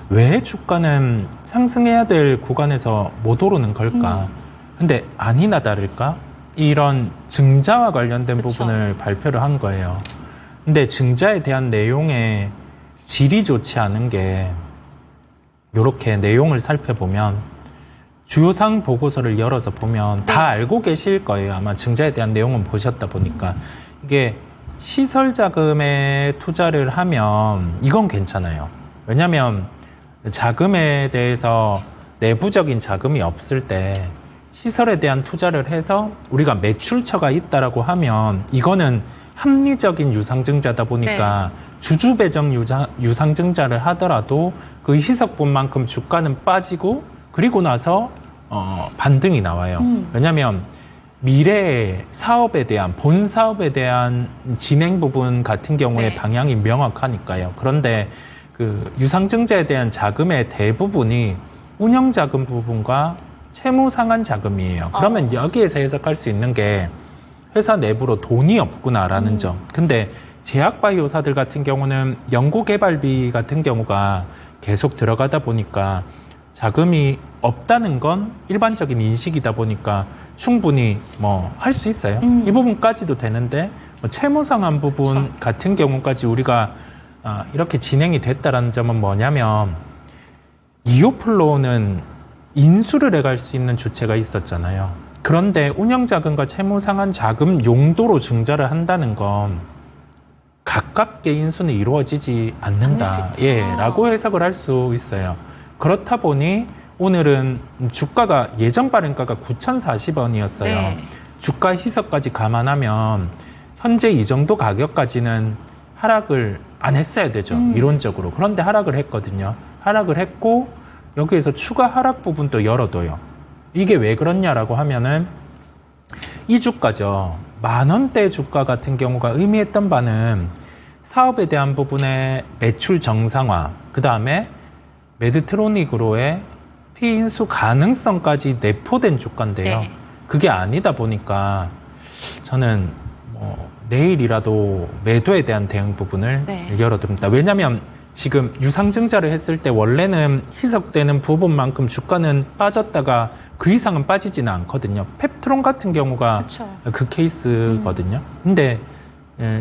왜 주가는 상승해야 될 구간에서 못 오르는 걸까? 근데 아니나 다를까? 이런 증자와 관련된 그쵸. 부분을 발표를 한 거예요. 근데 증자에 대한 내용의 질이 좋지 않은 게 이렇게 내용을 살펴보면 주요사항 보고서를 열어서 보면 다 알고 계실 거예요. 아마 증자에 대한 내용은 보셨다 보니까 이게 시설 자금에 투자를 하면 이건 괜찮아요. 왜냐하면 자금에 대해서 내부적인 자금이 없을 때 시설에 대한 투자를 해서 우리가 매출처가 있다라고 하면 이거는 합리적인 유상증자다 보니까 주주 배정 유상증자를 하더라도 그 희석분만큼 주가는 빠지고 그리고 나서 반등이 나와요. 왜냐하면 미래의 사업에 대한 본 사업에 대한 진행 부분 같은 경우에 네. 방향이 명확하니까요. 그런데 그 유상증자에 대한 자금의 대부분이 운영자금 부분과 채무상환 자금이에요. 그러면 여기에서 해석할 수 있는 게 회사 내부로 돈이 없구나라는 점. 근데 제약바이오사들 같은 경우는 연구개발비 같은 경우가 계속 들어가다 보니까 자금이 없다는 건 일반적인 인식이다 보니까 충분히 뭐 할 수 있어요. 이 부분까지도 되는데 뭐 채무상환 부분 같은 경우까지 우리가 이렇게 진행이 됐다라는 점은 뭐냐면 이오플로우는 인수를 해갈 수 있는 주체가 있었잖아요. 그런데 운영자금과 채무상환 자금 용도로 증자를 한다는 건 가깝게 인수는 이루어지지 않는다. 예, 라고 해석을 할 수 있어요. 그렇다 보니 오늘은 주가가 예전 발행가가 9,040원이었어요. 네. 주가 희석까지 감안하면 현재 이 정도 가격까지는 하락을 안 했어야 되죠. 이론적으로. 그런데 하락을 했거든요. 하락을 했고 여기에서 추가 하락 부분도 열어둬요. 이게 왜 그렇냐라고 하면은 이 주가죠. 10,000원대 주가 같은 경우가 의미했던 바는 사업에 대한 부분의 매출 정상화, 그 다음에 메드트로닉으로의 피인수 가능성까지 내포된 주가인데요. 네. 그게 아니다 보니까 저는 뭐 내일이라도 매도에 대한 대응 부분을 네. 열어둡니다. 왜냐하면 지금 유상증자를 했을 때 원래는 희석되는 부분만큼 주가는 빠졌다가 그 이상은 빠지지는 않거든요. 펩트론 같은 경우가 그쵸. 그 케이스거든요. 근데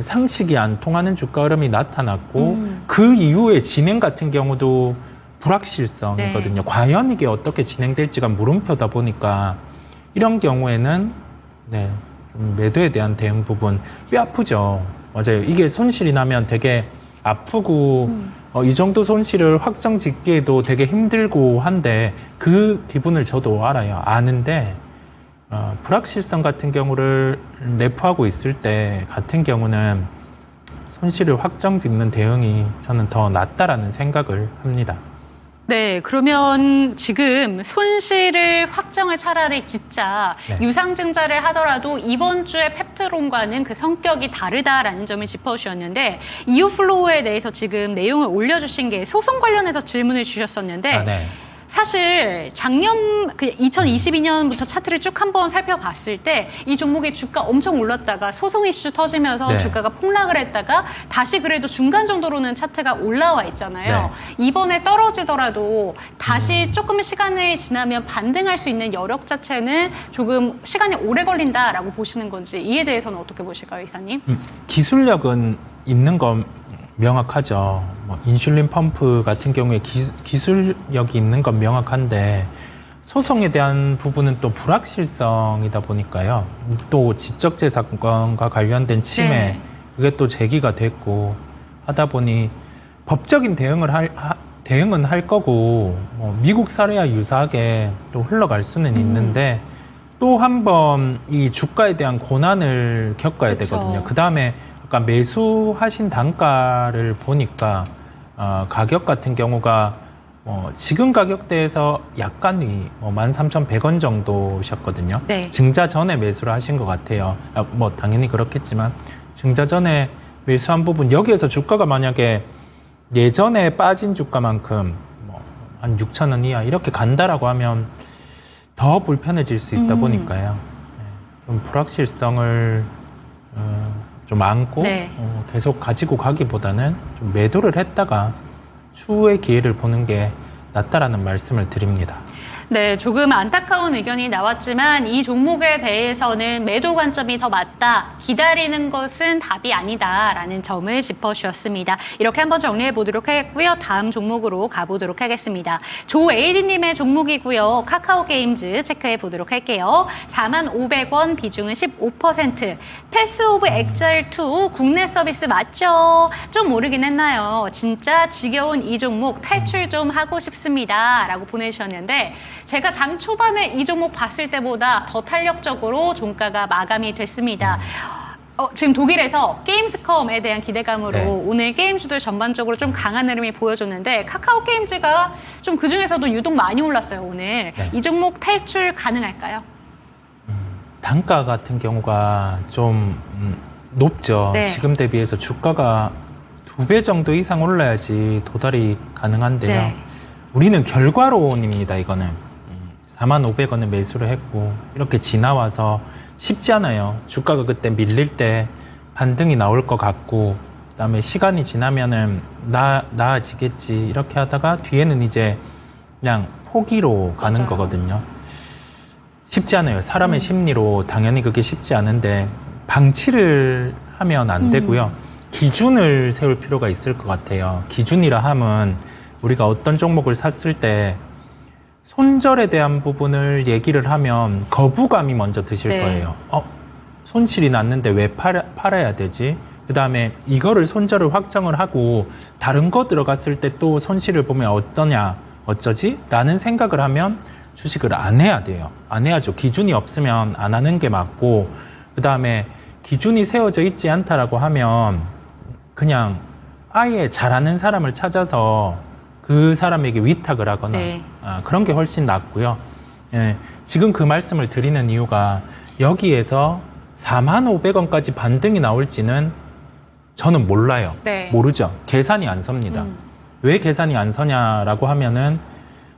상식이 안 통하는 주가 흐름이 나타났고 그 이후에 진행 같은 경우도 불확실성이거든요. 과연 이게 어떻게 진행될지가 물음표다 보니까 이런 경우에는 네, 좀 매도에 대한 대응 부분 뼈 아프죠. 맞아요. 이게 손실이 나면 되게 아프고 이 정도 손실을 확정 짓기에도 되게 힘들고 한데 그 기분을 저도 알아요. 아는데 불확실성 같은 경우를 내포하고 있을 때 같은 경우는 손실을 확정 짓는 대응이 저는 더 낫다라는 생각을 합니다. 네, 그러면 지금 손실을 확정을 차라리 짓자 네. 유상증자를 하더라도 이번 주에 펩트론과는 그 성격이 다르다라는 점을 짚어주셨는데 이오플로우에 대해서 지금 내용을 올려주신 게 소송 관련해서 질문을 주셨었는데 네. 사실 작년 2022년부터 차트를 쭉 한번 살펴봤을 때 이 종목의 주가 엄청 올랐다가 소송 이슈 터지면서 네. 주가가 폭락을 했다가 다시 그래도 중간 정도로는 차트가 올라와 있잖아요. 이번에 떨어지더라도 다시 조금 시간이 지나면 반등할 수 있는 여력 자체는 조금 시간이 오래 걸린다라고 보시는 건지 이에 대해서는 어떻게 보실까요, 이사님? 기술력은 있는 건 명확하죠. 뭐 인슐린 펌프 같은 경우에 기술력이 있는 건 명확한데 소송에 대한 부분은 또 불확실성이다 보니까요. 또 지적재산권과 관련된 침해 네. 그게 또 제기가 됐고 하다 보니 법적인 대응은 할 거고 뭐 미국 사례와 유사하게 또 흘러갈 수는 있는데 또 한 번 이 주가에 대한 고난을 겪어야 그쵸. 되거든요. 그 다음에 아까 매수하신 단가를 보니까 가격 같은 경우가 지금 가격대에서 약간 위 13,100원 정도셨거든요. 네. 증자 전에 매수를 하신 것 같아요. 뭐 당연히 그렇겠지만 증자 전에 매수한 부분 여기에서 주가가 만약에 예전에 빠진 주가만큼 한 6,000원 이하 이렇게 간다라고 하면 더 불편해질 수 있다 보니까요. 좀 불확실성을 좀 안고 네. 계속 가지고 가기보다는 좀 매도를 했다가 추후의 기회를 보는 게 낫다라는 말씀을 드립니다. 네, 조금 안타까운 의견이 나왔지만 이 종목에 대해서는 매도 관점이 더 맞다. 기다리는 것은 답이 아니다라는 점을 짚어주셨습니다. 이렇게 한번 정리해 보도록 하겠고요. 다음 종목으로 가보도록 하겠습니다. 조에이디님의 종목이고요. 카카오게임즈 체크해 보도록 할게요. 45,500원, 비중은 15%. 패스 오브 엑잘2 국내 서비스 맞죠? 좀 모르긴 했나요? 진짜 지겨운 이 종목 탈출 좀 하고 싶습니다. 라고 보내주셨는데 제가 장 초반에 이 종목 봤을 때보다 더 탄력적으로 종가가 마감이 됐습니다. 지금 독일에서 게임스컴에 대한 기대감으로 네. 오늘 게임주들 전반적으로 좀 강한 흐름이 보여줬는데 카카오 게임즈가 좀 그중에서도 유독 많이 올랐어요, 오늘. 네. 이 종목 탈출 가능할까요? 단가 같은 경우가 좀 높죠. 네. 지금 대비해서 주가가 2배 정도 이상 올라야지 도달이 가능한데요. 네. 우리는 결과론입니다, 이거는. 45,500원에 매수를 했고 이렇게 지나와서 쉽지 않아요. 주가가 그때 밀릴 때 반등이 나올 것 같고 그다음에 시간이 지나면은 나아지겠지 이렇게 하다가 뒤에는 이제 그냥 포기로 가는 맞아요. 거거든요. 쉽지 않아요. 사람의 심리로 당연히 그게 쉽지 않은데 방치를 하면 안 되고요. 기준을 세울 필요가 있을 것 같아요. 기준이라 함은 우리가 어떤 종목을 샀을 때 손절에 대한 부분을 얘기를 하면 거부감이 먼저 드실 네. 거예요. 손실이 났는데 왜 팔아야 되지? 그 다음에 이거를 손절을 확정을 하고 다른 거 들어갔을 때 또 손실을 보면 어떠냐, 어쩌지? 라는 생각을 하면 주식을 안 해야 돼요. 안 해야죠. 기준이 없으면 안 하는 게 맞고 그 다음에 기준이 세워져 있지 않다라고 하면 그냥 아예 잘하는 사람을 찾아서 그 사람에게 위탁을 하거나 네. 그런 게 훨씬 낫고요. 예, 지금 그 말씀을 드리는 이유가 여기에서 45,500원까지 반등이 나올지는 저는 몰라요. 네. 모르죠. 계산이 안 섭니다. 왜 계산이 안 서냐라고 하면은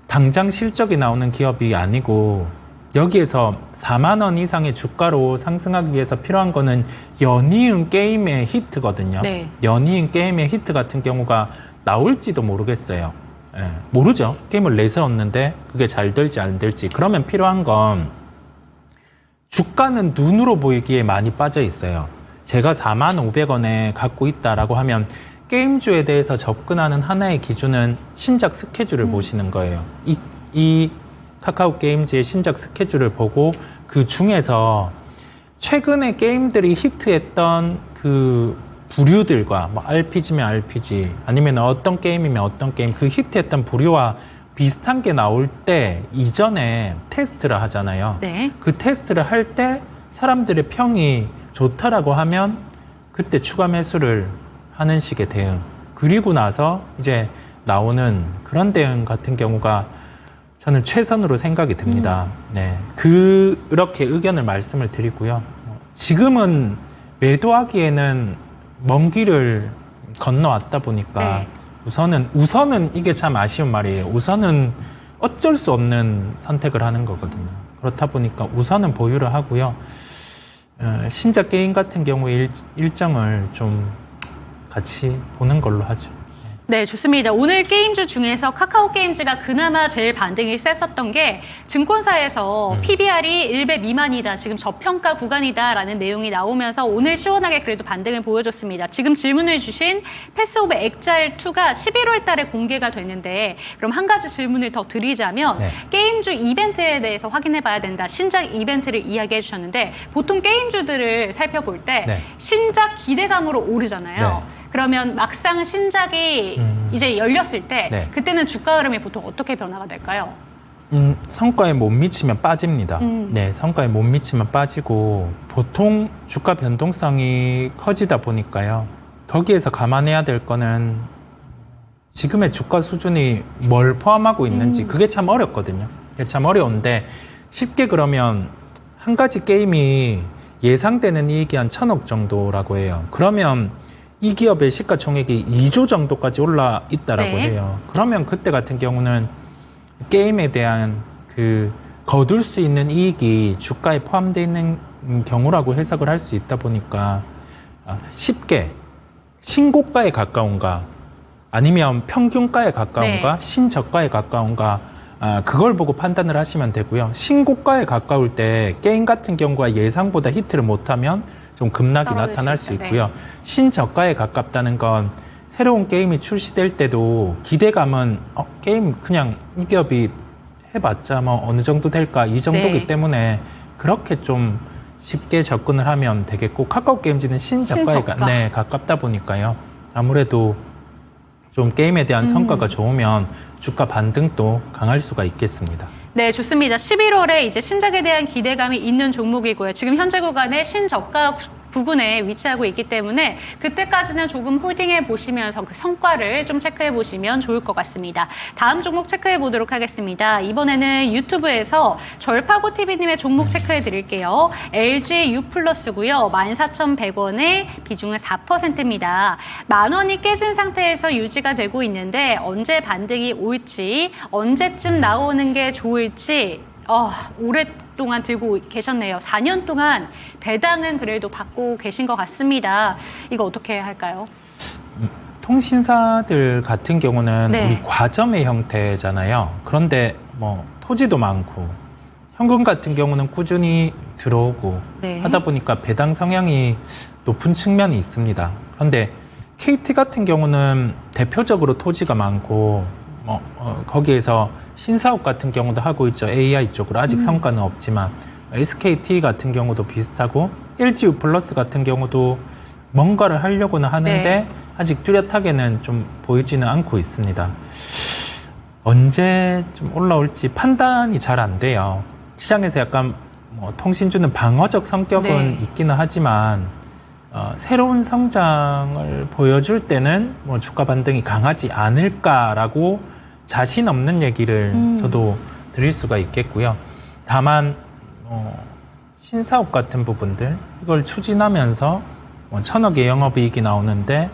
당장 실적이 나오는 기업이 아니고 여기에서 4만 원 이상의 주가로 상승하기 위해서 필요한 거는 연이은 게임의 히트거든요. 네. 연이은 게임의 히트 같은 경우가 나올지도 모르겠어요. 예, 모르죠. 게임을 내세웠는데 그게 잘 될지 안 될지. 그러면 필요한 건 주가는 눈으로 보이기에 많이 빠져 있어요. 제가 45,500원에 갖고 있다라고 하면 게임주에 대해서 접근하는 하나의 기준은 신작 스케줄을 보시는 거예요. 이 카카오 게임즈의 신작 스케줄을 보고 그 중에서 최근에 게임들이 히트했던 그 부류들과 뭐 RPG면 RPG 아니면 어떤 게임이면 어떤 게임 그 히트했던 부류와 비슷한 게 나올 때 이전에 테스트를 하잖아요. 네. 그 테스트를 할 때 사람들의 평이 좋다라고 하면 그때 추가 매수를 하는 식의 대응. 그리고 나서 이제 나오는 그런 대응 같은 경우가 저는 최선으로 생각이 듭니다. 네. 그렇게 의견을 말씀을 드리고요. 지금은 매도하기에는 먼 길을 건너왔다 보니까 네. 우선은 이게 참 아쉬운 말이에요. 우선은 어쩔 수 없는 선택을 하는 거거든요. 그렇다 보니까 우선은 보유를 하고요. 신작 게임 같은 경우에 일정을 좀 같이 보는 걸로 하죠. 네, 좋습니다. 오늘 게임주 중에서 카카오 게임즈가 그나마 제일 반등이 셌었던 게 증권사에서 PBR이 1배 미만이다. 지금 저평가 구간이다라는 내용이 나오면서 오늘 시원하게 그래도 반등을 보여줬습니다. 지금 질문을 주신 패스 오브 엑잘2가 11월 달에 공개가 되는데 그럼 한 가지 질문을 더 드리자면 네. 게임주 이벤트에 대해서 확인해 봐야 된다. 신작 이벤트를 이야기해 주셨는데 보통 게임주들을 살펴볼 때 네. 신작 기대감으로 오르잖아요. 네. 그러면 막상 신작이 이제 열렸을 때 네. 그때는 주가 흐름이 보통 어떻게 변화가 될까요? 성과에 못 미치면 빠집니다. 네, 성과에 못 미치면 빠지고 보통 주가 변동성이 커지다 보니까요. 거기에서 감안해야 될 거는 지금의 주가 수준이 뭘 포함하고 있는지 그게 참 어렵거든요. 그게 참 어려운데 쉽게 그러면 한 가지 게임이 예상되는 이익이 한 1,000억 정도라고 해요. 그러면 이 기업의 시가총액이 2조 정도까지 올라 있다라고 네. 해요. 그러면 그때 같은 경우는 게임에 대한 그 거둘 수 있는 이익이 주가에 포함되어 있는 경우라고 해석을 할 수 있다 보니까 쉽게 신고가에 가까운가 아니면 평균가에 가까운가 네. 신저가에 가까운가 그걸 보고 판단을 하시면 되고요. 신고가에 가까울 때 게임 같은 경우가 예상보다 히트를 못하면 좀 급락이 떨어질 나타날 수 수 있죠. 있고요. 신저가에 가깝다는 건 새로운 게임이 출시될 때도 기대감은 게임 그냥 이 기업이 해봤자 뭐 어느 정도 될까 이 정도기 네. 때문에 그렇게 좀 쉽게 접근을 하면 되겠고 카카오 게임즈는 신저가에 신저가. 네, 가깝다 보니까요. 아무래도 좀 게임에 대한 성과가 좋으면 주가 반등도 강할 수가 있겠습니다. 네, 좋습니다. 11월에 이제 신작에 대한 기대감이 있는 종목이고요. 지금 현재 구간에 신저가 부근에 위치하고 있기 때문에 그때까지는 조금 홀딩해 보시면서 그 성과를 좀 체크해 보시면 좋을 것 같습니다. 다음 종목 체크해 보도록 하겠습니다. 이번에는 유튜브에서 절파고TV님의 종목 체크해 드릴게요. LG U+고요. 14,100원에 비중은 4%입니다. 10,000원이 깨진 상태에서 유지가 되고 있는데 언제 반등이 올지 언제쯤 나오는 게 좋을지 오랫동안 들고 계셨네요. 4년 동안 배당은 그래도 받고 계신 것 같습니다. 이거 어떻게 할까요? 통신사들 같은 경우는 네. 우리 과점의 형태잖아요. 그런데 뭐 토지도 많고 현금 같은 경우는 꾸준히 들어오고 네. 하다 보니까 배당 성향이 높은 측면이 있습니다. 그런데 KT 같은 경우는 대표적으로 토지가 많고 거기에서 신사업 같은 경우도 하고 있죠. AI 쪽으로 아직 성과는 없지만 SKT 같은 경우도 비슷하고 LG U+ 같은 경우도 뭔가를 하려고는 하는데 네. 아직 뚜렷하게는 좀 보이지는 않고 있습니다. 언제 좀 올라올지 판단이 잘 안 돼요. 시장에서 약간 통신주는 방어적 성격은 네. 있기는 하지만 새로운 성장을 보여줄 때는 주가 반등이 강하지 않을까라고 자신 없는 얘기를 저도 드릴 수가 있겠고요. 다만 신사업 같은 부분들 이걸 추진하면서 1,000억의 영업이익이 나오는데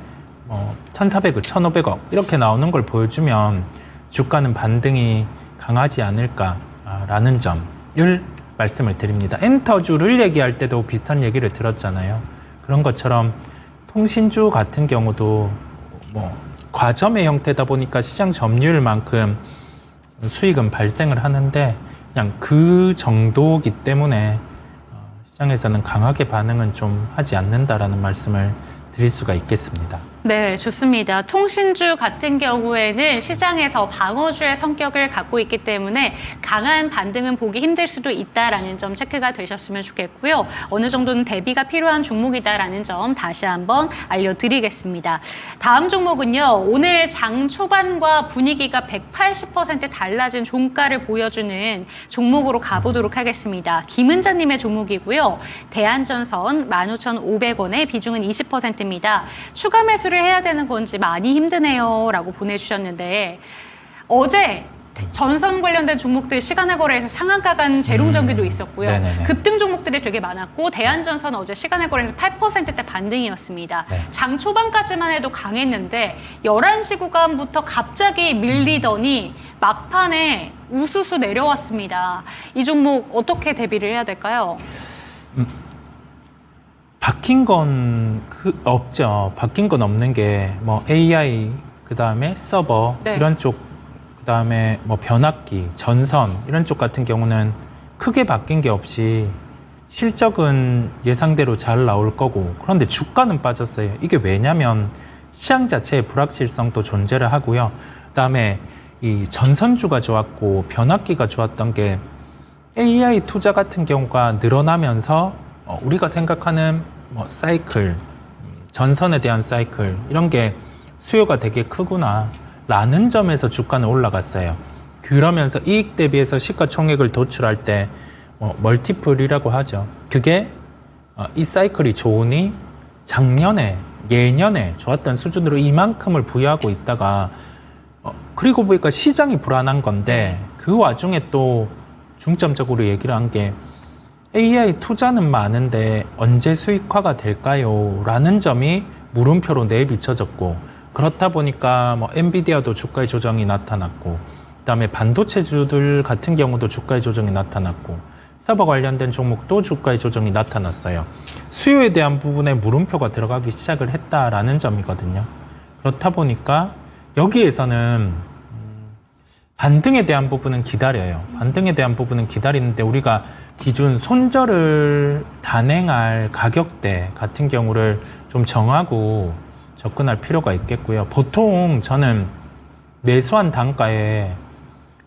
1,400억, 1,500억 이렇게 나오는 걸 보여주면 주가는 반등이 강하지 않을까라는 점을 말씀을 드립니다. 엔터주를 얘기할 때도 비슷한 얘기를 들었잖아요. 그런 것처럼 통신주 같은 경우도 과점의 형태다 보니까 시장 점유율만큼 수익은 발생을 하는데 그냥 그 정도이기 때문에 시장에서는 강하게 반응은 좀 하지 않는다라는 말씀을 드릴 수가 있겠습니다. 네, 좋습니다. 통신주 같은 경우에는 시장에서 방어주의 성격을 갖고 있기 때문에 강한 반등은 보기 힘들 수도 있다라는 점 체크가 되셨으면 좋겠고요. 어느 정도는 대비가 필요한 종목이다라는 점 다시 한번 알려드리겠습니다. 다음 종목은요. 오늘 장 초반과 분위기가 180% 달라진 종가를 보여주는 종목으로 가보도록 하겠습니다. 김은자님의 종목이고요. 대한전선 15,500원에 비중은 20%입니다. 추가 매수를 해야 되는 건지 많이 힘드네요 라고 보내주셨는데 어제 전선 관련된 종목들 시간의 거래에서 상한가 간 재롱전기도 있었고요. 네네네. 급등 종목들이 되게 많았고 대한전선 어제 시간의 거래에서 8%대 반등이었습니다. 네. 장 초반까지만 해도 강했는데 11시 구간부터 갑자기 밀리더니 막판에 우수수 내려왔습니다. 이 종목 어떻게 대비를 해야 될까요? 바뀐 건 없죠. 바뀐 건 없는 게 AI 그다음에 서버 네. 이런 쪽 그다음에 변압기, 전선 이런 쪽 같은 경우는 크게 바뀐 게 없이 실적은 예상대로 잘 나올 거고 그런데 주가는 빠졌어요. 이게 왜냐면 시장 자체의 불확실성도 존재를 하고요. 그다음에 이 전선주가 좋았고 변압기가 좋았던 게 AI 투자 같은 경우가 늘어나면서 우리가 생각하는 사이클, 전선에 대한 사이클 이런 게 수요가 되게 크구나 라는 점에서 주가는 올라갔어요. 그러면서 이익 대비해서 시가총액을 도출할 때 멀티플이라고 하죠. 그게 이 사이클이 좋으니 작년에 예년에 좋았던 수준으로 이만큼을 부여하고 있다가 그리고 보니까 시장이 불안한 건데 그 와중에 또 중점적으로 얘기를 한 게 AI 투자는 많은데 언제 수익화가 될까요? 라는 점이 물음표로 내비쳐졌고 그렇다 보니까 엔비디아도 주가의 조정이 나타났고 그다음에 반도체주들 같은 경우도 주가의 조정이 나타났고 서버 관련된 종목도 주가의 조정이 나타났어요. 수요에 대한 부분에 물음표가 들어가기 시작을 했다라는 점이거든요. 그렇다 보니까 여기에서는 반등에 대한 부분은 기다려요. 반등에 대한 부분은 기다리는데 우리가 기준 손절을 단행할 가격대 같은 경우를 좀 정하고 접근할 필요가 있겠고요. 보통 저는 매수한 단가에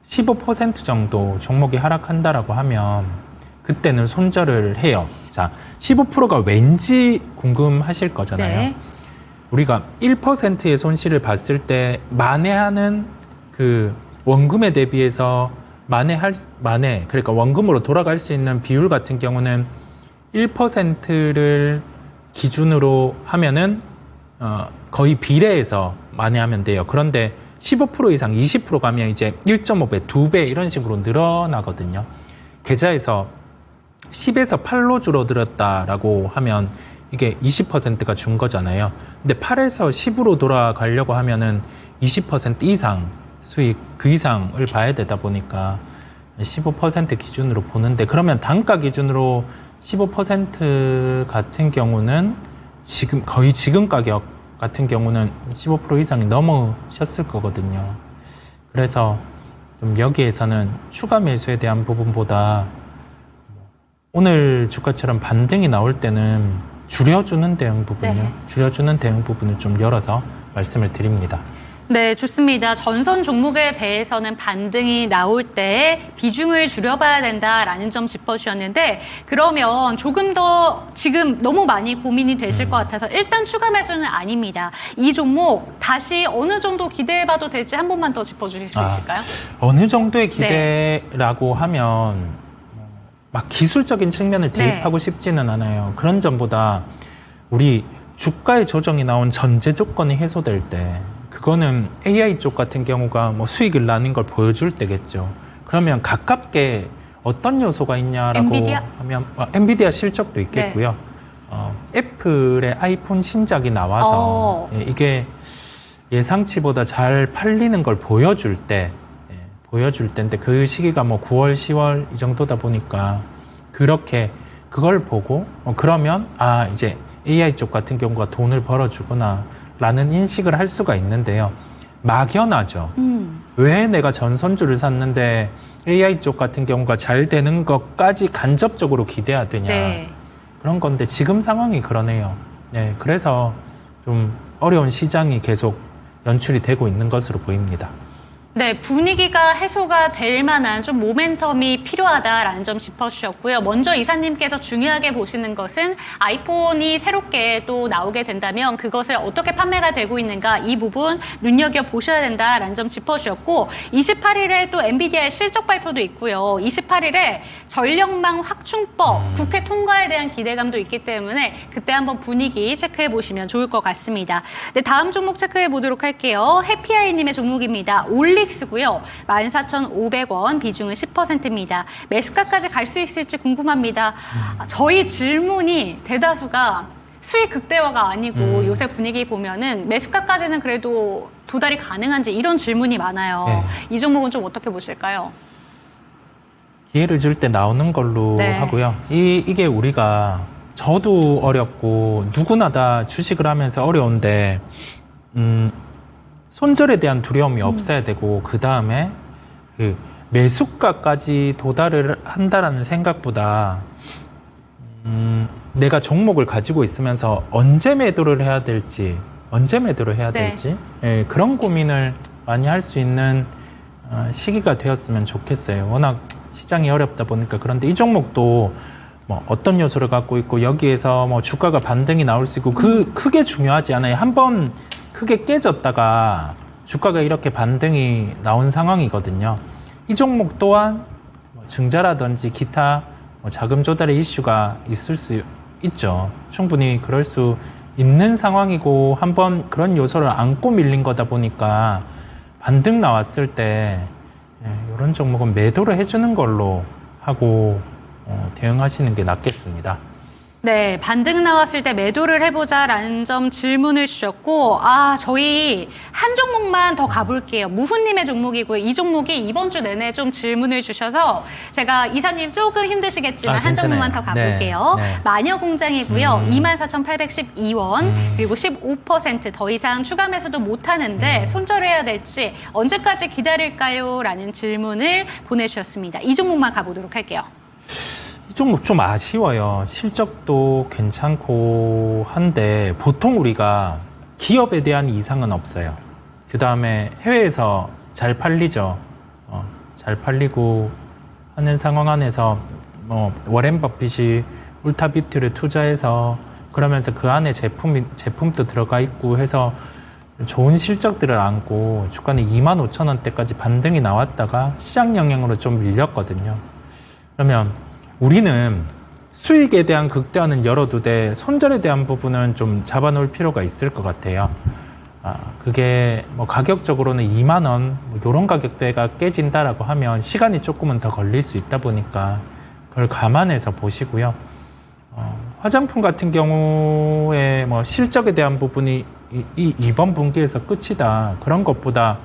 15% 정도 종목이 하락한다라고 하면 그때는 손절을 해요. 자, 15%가 왠지 궁금하실 거잖아요. 네. 우리가 1%의 손실을 봤을 때 만회하는 그 원금에 대비해서 만회, 그러니까 원금으로 돌아갈 수 있는 비율 같은 경우는 1%를 기준으로 하면은 거의 비례해서 만회하면 돼요. 그런데 15% 이상 20% 가면 이제 1.5배, 2배 이런 식으로 늘어나거든요. 계좌에서 10에서 8로 줄어들었다라고 하면 이게 20%가 준 거잖아요. 근데 8에서 10으로 돌아가려고 하면은 20% 이상 수익 그 이상을 봐야 되다 보니까 15% 기준으로 보는데, 그러면 단가 기준으로 15% 같은 경우는 거의 지금 가격 같은 경우는 15% 이상이 넘으셨을 거거든요. 그래서 좀 여기에서는 추가 매수에 대한 부분보다 오늘 주가처럼 반등이 나올 때는 줄여주는 대응 부분요. 네. 줄여주는 대응 부분을 좀 열어서 말씀을 드립니다. 네, 좋습니다. 전선 종목에 대해서는 반등이 나올 때 비중을 줄여봐야 된다라는 점 짚어주셨는데, 그러면 조금 더 지금 너무 많이 고민이 되실 것 같아서 일단 추가 매수는 아닙니다. 이 종목 다시 어느 정도 기대해봐도 될지 한 번만 더 짚어주실 수 있을까요? 어느 정도의 기대라고 하면 막 기술적인 측면을 대입하고 싶지는 않아요. 그런 점보다 우리 주가의 조정이 나온 전제 조건이 해소될 때, 그거는 AI 쪽 같은 경우가 뭐 수익을 나는 걸 보여줄 때겠죠. 그러면 가깝게 어떤 요소가 있냐라고 엔비디아? 하면 엔비디아 실적도 있겠고요. 애플의 아이폰 신작이 나와서 이게 예상치보다 잘 팔리는 걸 보여줄 때, 보여줄 때인데 그 시기가 뭐 9월, 10월 이 정도다 보니까 그렇게 그걸 보고 그러면 이제 AI 쪽 같은 경우가 돈을 벌어주구나 라는 인식을 할 수가 있는데요. 막연하죠. 왜 내가 전선주를 샀는데 AI 쪽 같은 경우가 잘 되는 것까지 간접적으로 기대해야 되냐. 네. 그런 건데 지금 상황이 그러네요. 네, 그래서 좀 어려운 시장이 계속 연출이 되고 있는 것으로 보입니다. 네, 분위기가 해소가 될 만한 좀 모멘텀이 필요하다라는 점 짚어주셨고요. 먼저 이사님께서 중요하게 보시는 것은 아이폰이 새롭게 또 나오게 된다면 그것을 어떻게 판매가 되고 있는가, 이 부분 눈여겨보셔야 된다라는 점 짚어주셨고, 28일에 또 엔비디아의 실적 발표도 있고요. 28일에 전력망 확충법 국회 통과에 대한 기대감도 있기 때문에 그때 한번 분위기 체크해 보시면 좋을 것 같습니다. 네, 다음 종목 체크해 보도록 할게요. 해피아이님의 종목입니다. 올릭스고요. 14,500원, 비중은 10%입니다. 매수가까지 갈 수 있을지 궁금합니다. 저희 질문이 대다수가 수익 극대화가 아니고 요새 분위기 보면은 매수가까지는 그래도 도달이 가능한지 이런 질문이 많아요. 네. 이 종목은 좀 어떻게 보실까요? 기회를 줄 때 나오는 걸로 네. 하고요. 이게 우리가 저도 어렵고 누구나 다 주식을 하면서 어려운데 손절에 대한 두려움이 없어야 되고, 그 다음에 그 매수가까지 도달을 한다라는 생각보다 내가 종목을 가지고 있으면서 언제 매도를 해야 될지, 예, 그런 고민을 많이 할 수 있는 시기가 되었으면 좋겠어요. 워낙 시장이 어렵다 보니까. 그런데 이 종목도 뭐 어떤 요소를 갖고 있고 여기에서 뭐 주가가 반등이 나올 수 있고 크게 중요하지 않아요. 한번 크게 깨졌다가 주가가 이렇게 반등이 나온 상황이거든요. 이 종목 또한 증자라든지 기타 자금 조달의 이슈가 있을 수 있죠. 충분히 그럴 수 있는 상황이고, 한번 그런 요소를 안고 밀린 거다 보니까 반등 나왔을 때 이런 종목은 매도를 해주는 걸로 하고 대응하시는 게 낫겠습니다. 네, 반등 나왔을 때 매도를 해보자라는 점 질문을 주셨고, 저희 한 종목만 더 가볼게요. 무훈님의 종목이고요. 이 종목이 이번 주 내내 좀 질문을 주셔서 제가 이사님 조금 힘드시겠지만 한 괜찮아요. 종목만 더 가볼게요. 네. 마녀공장이고요. 24,812원, 그리고 15% 더 이상 추가 매수도 못하는데 손절해야 될지 언제까지 기다릴까요? 라는 질문을 보내주셨습니다. 이 종목만 가보도록 할게요. 이 종목 좀 아쉬워요. 실적도 괜찮고 한데 보통 우리가 기업에 대한 이상은 없어요. 그 다음에 해외에서 잘 팔리죠. 잘 팔리고 하는 상황 안에서 워렌 버핏이 울타뷰티를 투자해서 그러면서 그 안에 제품도 들어가 있고 해서 좋은 실적들을 안고 주가는 25,000원대까지 반등이 나왔다가 시장 영향으로 좀 밀렸거든요. 그러면 우리는 수익에 대한 극대화는 열어두되 손절에 대한 부분은 좀 잡아놓을 필요가 있을 것 같아요. 그게 뭐 가격적으로는 2만 원 이런 가격대가 깨진다라고 하면 시간이 조금은 더 걸릴 수 있다 보니까 그걸 감안해서 보시고요. 화장품 같은 경우에 뭐 실적에 대한 부분이 이번 분기에서 끝이다 그런 것보다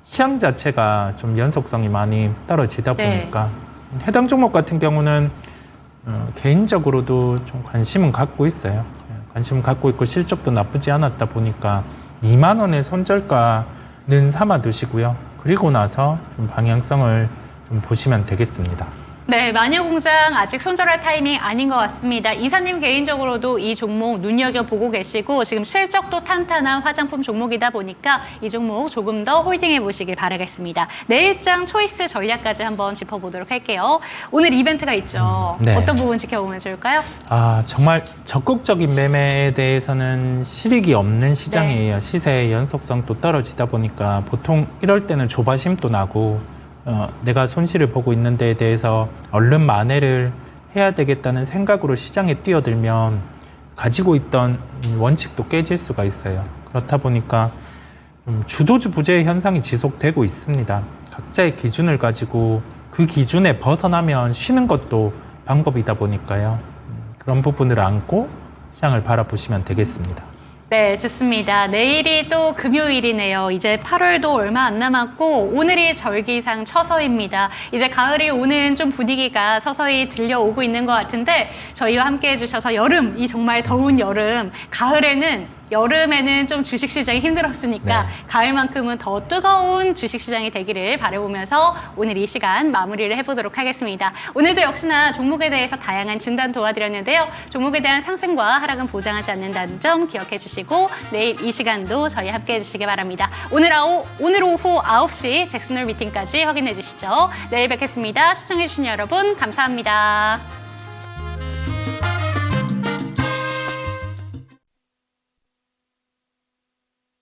시장 자체가 좀 연속성이 많이 떨어지다 보니까 해당 종목 같은 경우는 개인적으로도 좀 관심은 갖고 있어요. 관심은 갖고 있고 실적도 나쁘지 않았다 보니까 2만 원의 손절가는 삼아 두시고요. 그리고 나서 좀 방향성을 좀 보시면 되겠습니다. 네, 마녀공장 아직 손절할 타이밍 아닌 것 같습니다. 이사님 개인적으로도 이 종목 눈여겨보고 계시고 지금 실적도 탄탄한 화장품 종목이다 보니까 이 종목 조금 더 홀딩해 보시길 바라겠습니다. 내일장 초이스 전략까지 한번 짚어보도록 할게요. 오늘 이벤트가 있죠. 네. 어떤 부분 지켜보면 좋을까요? 정말 적극적인 매매에 대해서는 실익이 없는 시장이에요. 시세의 연속성도 떨어지다 보니까 보통 이럴 때는 조바심도 나고 내가 손실을 보고 있는 데에 대해서 얼른 만회를 해야 되겠다는 생각으로 시장에 뛰어들면 가지고 있던 원칙도 깨질 수가 있어요. 그렇다 보니까 주도주 부재 현상이 지속되고 있습니다. 각자의 기준을 가지고 그 기준에 벗어나면 쉬는 것도 방법이다 보니까요. 그런 부분을 안고 시장을 바라보시면 되겠습니다. 네, 좋습니다. 내일이 또 금요일이네요. 이제 8월도 얼마 안 남았고 오늘이 절기상 처서입니다. 이제 가을이 오는 좀 분위기가 서서히 들려오고 있는 것 같은데 저희와 함께 해주셔서 여름, 이 정말 더운 여름, 여름에는 좀 주식시장이 힘들었으니까 가을만큼은 더 뜨거운 주식시장이 되기를 바라보면서 오늘 이 시간 마무리를 해보도록 하겠습니다. 오늘도 역시나 종목에 대해서 다양한 진단 도와드렸는데요. 종목에 대한 상승과 하락은 보장하지 않는다는 점 기억해 주시고 내일 이 시간도 저희 함께 해주시기 바랍니다. 오늘 오후 9시 잭슨홀 미팅까지 확인해 주시죠. 내일 뵙겠습니다. 시청해 주신 여러분 감사합니다.